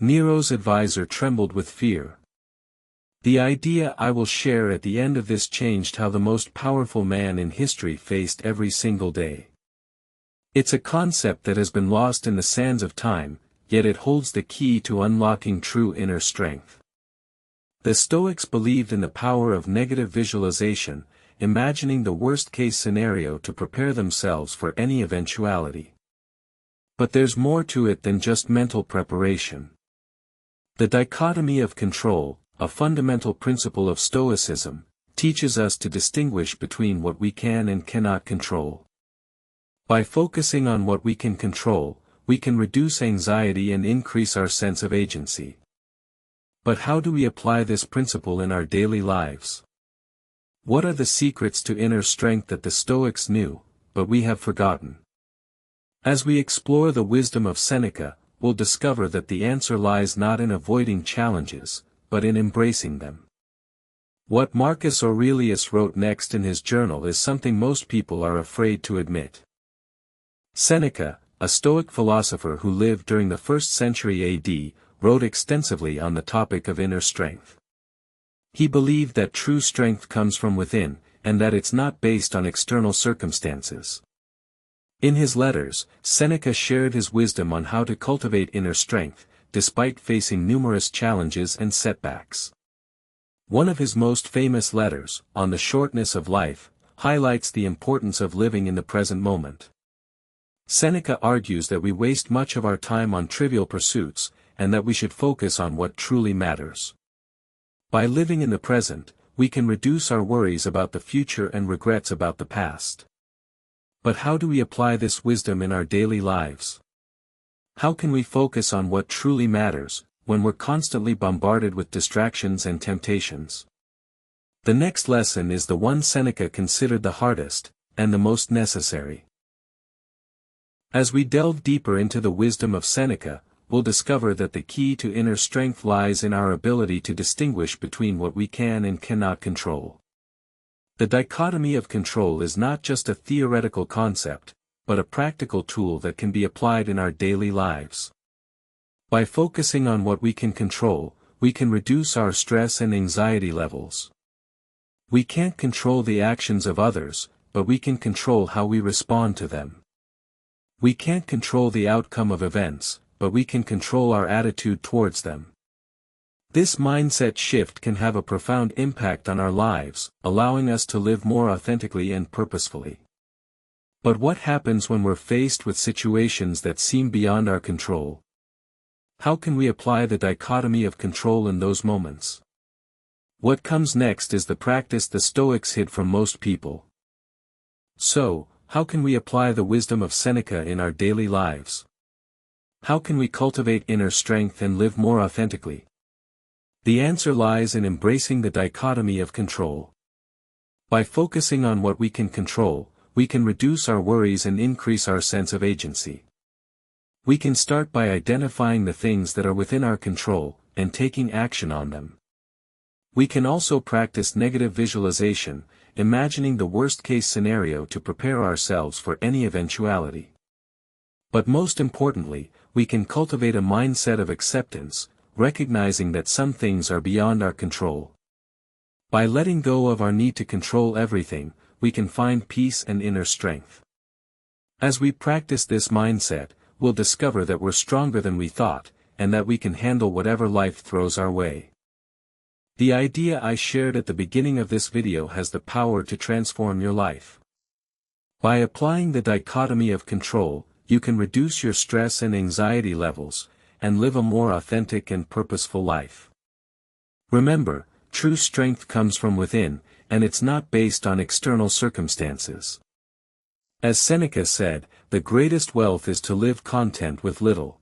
Nero's advisor trembled with fear. The idea I will share at the end of this changed how the most powerful man in history faced every single day. It's a concept that has been lost in the sands of time, yet it holds the key to unlocking true inner strength. The Stoics believed in the power of negative visualization, imagining the worst-case scenario to prepare themselves for any eventuality. But there's more to it than just mental preparation. The dichotomy of control, a fundamental principle of Stoicism, teaches us to distinguish between what we can and cannot control. By focusing on what we can control, we can reduce anxiety and increase our sense of agency. But how do we apply this principle in our daily lives? What are the secrets to inner strength that the Stoics knew, but we have forgotten? As we explore the wisdom of Seneca, we'll discover that the answer lies not in avoiding challenges, but in embracing them. What Marcus Aurelius wrote next in his journal is something most people are afraid to admit. Seneca, a Stoic philosopher who lived during the 1st century AD, wrote extensively on the topic of inner strength. He believed that true strength comes from within, and that it's not based on external circumstances. In his letters, Seneca shared his wisdom on how to cultivate inner strength, despite facing numerous challenges and setbacks. One of his most famous letters, On the Shortness of Life, highlights the importance of living in the present moment. Seneca argues that we waste much of our time on trivial pursuits, and that we should focus on what truly matters. By living in the present, we can reduce our worries about the future and regrets about the past. But how do we apply this wisdom in our daily lives? How can we focus on what truly matters, when we're constantly bombarded with distractions and temptations? The next lesson is the one Seneca considered the hardest, and the most necessary. As we delve deeper into the wisdom of Seneca, we'll discover that the key to inner strength lies in our ability to distinguish between what we can and cannot control. The dichotomy of control is not just a theoretical concept, but a practical tool that can be applied in our daily lives. By focusing on what we can control, we can reduce our stress and anxiety levels. We can't control the actions of others, but we can control how we respond to them. We can't control the outcome of events, but we can control our attitude towards them. This mindset shift can have a profound impact on our lives, allowing us to live more authentically and purposefully. But what happens when we're faced with situations that seem beyond our control? How can we apply the dichotomy of control in those moments? What comes next is the practice the Stoics hid from most people. So, how can we apply the wisdom of Seneca in our daily lives? How can we cultivate inner strength and live more authentically? The answer lies in embracing the dichotomy of control. By focusing on what we can control, we can reduce our worries and increase our sense of agency. We can start by identifying the things that are within our control, and taking action on them. We can also practice negative visualization, imagining the worst-case scenario to prepare ourselves for any eventuality. But most importantly, we can cultivate a mindset of acceptance, recognizing that some things are beyond our control. By letting go of our need to control everything, we can find peace and inner strength. As we practice this mindset, we'll discover that we're stronger than we thought, and that we can handle whatever life throws our way. The idea I shared at the beginning of this video has the power to transform your life. By applying the dichotomy of control, you can reduce your stress and anxiety levels, and live a more authentic and purposeful life. Remember, true strength comes from within, and it's not based on external circumstances. As Seneca said, the greatest wealth is to live content with little.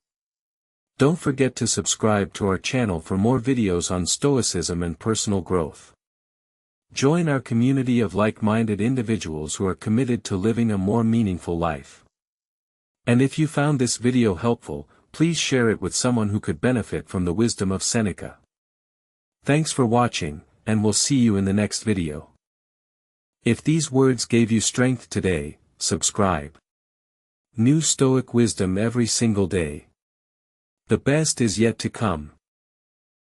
Don't forget to subscribe to our channel for more videos on Stoicism and personal growth. Join our community of like-minded individuals who are committed to living a more meaningful life. And if you found this video helpful, please share it with someone who could benefit from the wisdom of Seneca. Thanks for watching, and we'll see you in the next video. If these words gave you strength today, subscribe. New Stoic wisdom every single day. The best is yet to come.